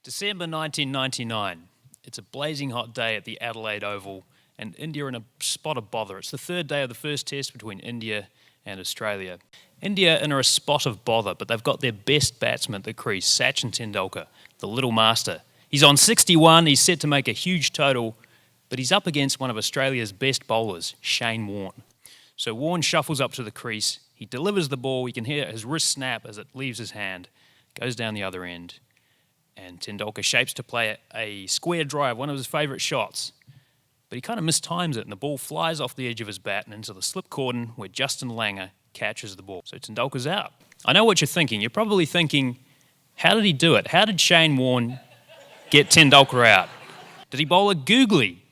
December 1999. It's a blazing hot day at the Adelaide Oval, and India are in a spot of bother. It's the third day of the first test between India and Australia. India are in a spot of bother, but they've got their best batsman at the crease, Sachin Tendulkar, the little master. He's on 61, he's set to make a huge total, but he's up against one of Australia's best bowlers, Shane Warne. So Warne shuffles up to the crease, he delivers the ball, you can hear his wrist snap as it leaves his hand, goes down the other end, and Tendulkar shapes to play a square drive, one of his favourite shots. But he kind of mistimes it, and the ball flies off the edge of his bat and into the slip cordon where Justin Langer catches the ball. So Tendulkar's out. I know what you're thinking. You're probably thinking, how did he do it? How did Shane Warne get Tendulkar out? Did he bowl a googly?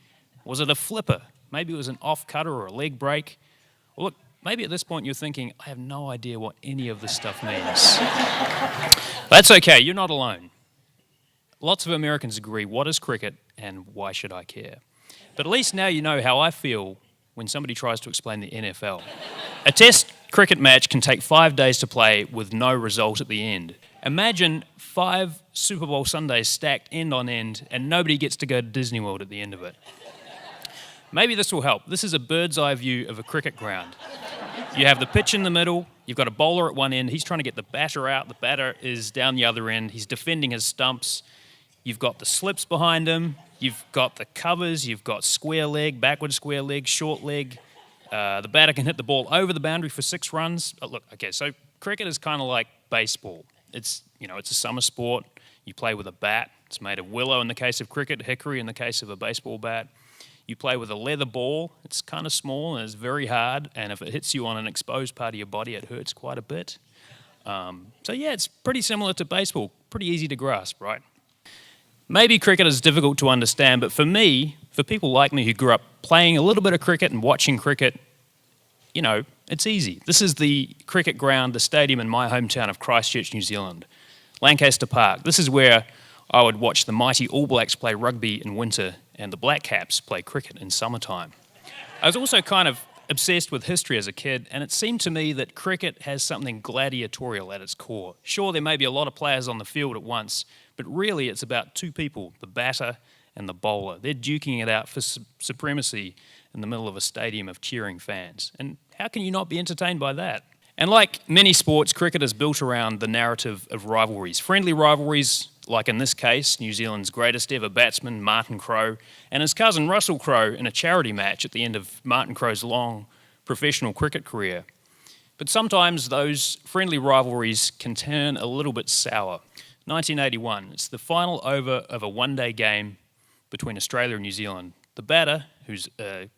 Was it a flipper? Maybe it was an off-cutter or a leg break. Well, look, maybe at this point you're thinking, I have no idea what any of this stuff means. That's okay, you're not alone. Lots of Americans agree, what is cricket and why should I care? But at least now you know how I feel when somebody tries to explain the NFL. A test cricket match can take 5 days to play with no result at the end. Imagine 5 Super Bowl Sundays stacked end on end and nobody gets to go to Disney World at the end of it. Maybe this will help. This is a bird's eye view of a cricket ground. You have the pitch in the middle, you've got a bowler at one end, he's trying to get the batter out, the batter is down the other end, he's defending his stumps. You've got the slips behind him, you've got the covers, you've got square leg, backward square leg, short leg. The batter can hit the ball over the boundary for 6 runs. So cricket is kind of like baseball. It's a summer sport. You play with a bat. It's made of willow in the case of cricket, hickory in the case of a baseball bat. You play with a leather ball. It's kind of small and it's very hard. And if it hits you on an exposed part of your body, it hurts quite a bit. It's pretty similar to baseball. Pretty easy to grasp, right? Maybe cricket is difficult to understand, but for me, for people like me who grew up playing a little bit of cricket and watching cricket, it's easy. This is the cricket ground, the stadium in my hometown of Christchurch, New Zealand, Lancaster Park. This is where I would watch the mighty All Blacks play rugby in winter and the Black Caps play cricket in summertime. I was also kind of obsessed with history as a kid, and it seemed to me that cricket has something gladiatorial at its core. Sure, there may be a lot of players on the field at once, but really it's about 2 people, the batter and the bowler. They're duking it out for supremacy in the middle of a stadium of cheering fans. And how can you not be entertained by that? And like many sports, cricket is built around the narrative of rivalries. Friendly rivalries, like in this case, New Zealand's greatest ever batsman, Martin Crowe, and his cousin Russell Crowe in a charity match at the end of Martin Crowe's long professional cricket career. But sometimes those friendly rivalries can turn a little bit sour. 1981, it's the final over of a one-day game between Australia and New Zealand. The batter, who's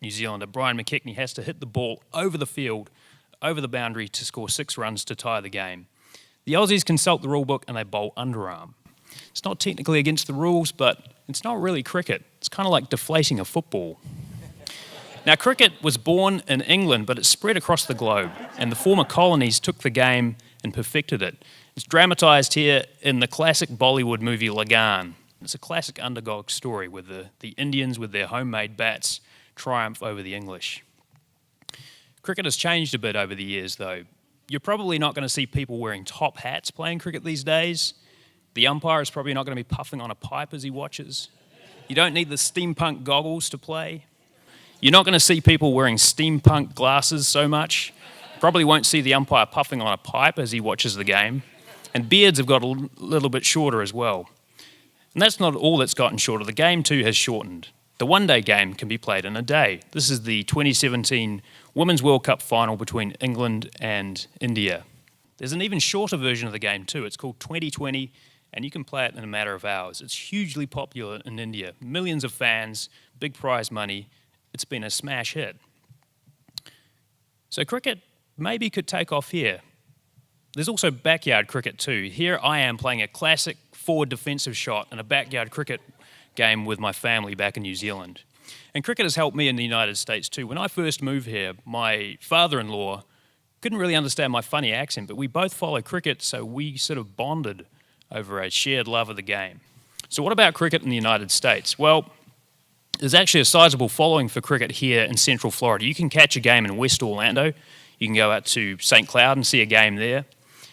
New Zealander, Brian McKechnie, has to hit the ball over the field, over the boundary to score 6 runs to tie the game. The Aussies consult the rule book and they bowl underarm. It's not technically against the rules, but it's not really cricket. It's kind of like deflating a football. Now, cricket was born in England, but it spread across the globe, and the former colonies took the game and perfected it. It's dramatised here in the classic Bollywood movie Lagan. It's a classic underdog story where the Indians with their homemade bats triumph over the English. Cricket has changed a bit over the years, though. You're probably not going to see people wearing top hats playing cricket these days. The umpire is probably not going to be puffing on a pipe as he watches. You don't need the steampunk goggles to play. You're not going to see people wearing steampunk glasses so much. Probably won't see the umpire puffing on a pipe as he watches the game. And beards have got a little bit shorter as well. And that's not all that's gotten shorter. The game too has shortened. The one-day game can be played in a day. This is the 2017 Women's World Cup final between England and India. There's an even shorter version of the game too. It's called 2020, and you can play it in a matter of hours. It's hugely popular in India. Millions of fans, big prize money. It's been a smash hit. So cricket maybe could take off here. There's also backyard cricket too. Here I am playing a classic forward defensive shot in a backyard cricket game with my family back in New Zealand. And cricket has helped me in the United States too. When I first moved here, my father-in-law couldn't really understand my funny accent, but we both follow cricket, so we sort of bonded over a shared love of the game. So what about cricket in the United States? Well, there's actually a sizable following for cricket here in Central Florida. You can catch a game in West Orlando. You can go out to St. Cloud and see a game there.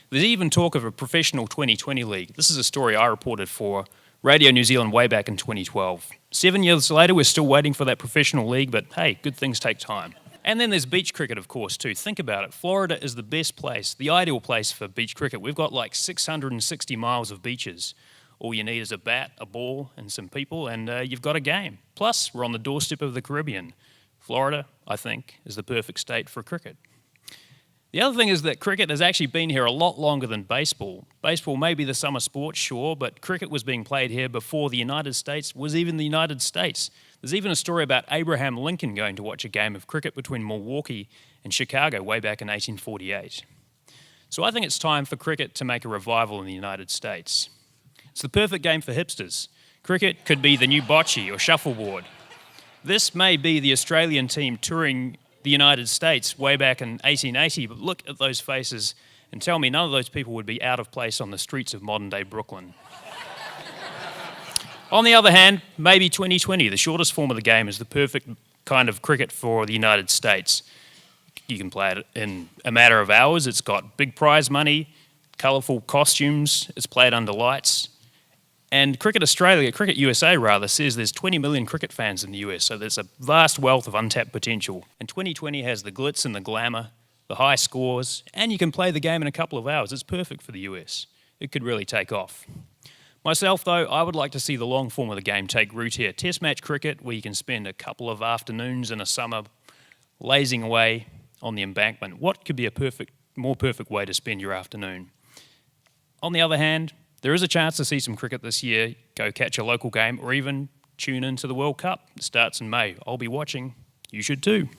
There's even talk of a professional 2020 league. This is a story I reported for Radio New Zealand way back in 2012. 7 years later, we're still waiting for that professional league, but hey, good things take time. And then there's beach cricket, of course, too. Think about it. Florida is the best place, the ideal place for beach cricket. We've got like 660 miles of beaches. All you need is a bat, a ball, and some people, and you've got a game. Plus, we're on the doorstep of the Caribbean. Florida, I think, is the perfect state for cricket. The other thing is that cricket has actually been here a lot longer than baseball. Baseball may be the summer sport, sure, but cricket was being played here before the United States was even the United States. There's even a story about Abraham Lincoln going to watch a game of cricket between Milwaukee and Chicago way back in 1848. So I think it's time for cricket to make a revival in the United States. It's the perfect game for hipsters. Cricket could be the new bocce or shuffleboard. This may be the Australian team touring the United States way back in 1880, but look at those faces and tell me none of those people would be out of place on the streets of modern-day Brooklyn. On the other hand, maybe 2020, the shortest form of the game, is the perfect kind of cricket for the United States. You can play it in a matter of hours. It's got big prize money, colourful costumes. It's played under lights. And Cricket USA rather, says there's 20 million cricket fans in the US, so there's a vast wealth of untapped potential. And 2020 has the glitz and the glamour, the high scores, and you can play the game in a couple of hours. It's perfect for the US. It could really take off. Myself, though, I would like to see the long form of the game take root here. Test match cricket, where you can spend a couple of afternoons in a summer lazing away on the embankment. What could be a more perfect way to spend your afternoon? On the other hand, there is a chance to see some cricket this year. Go catch a local game or even tune into the World Cup. It starts in May. I'll be watching. You should too.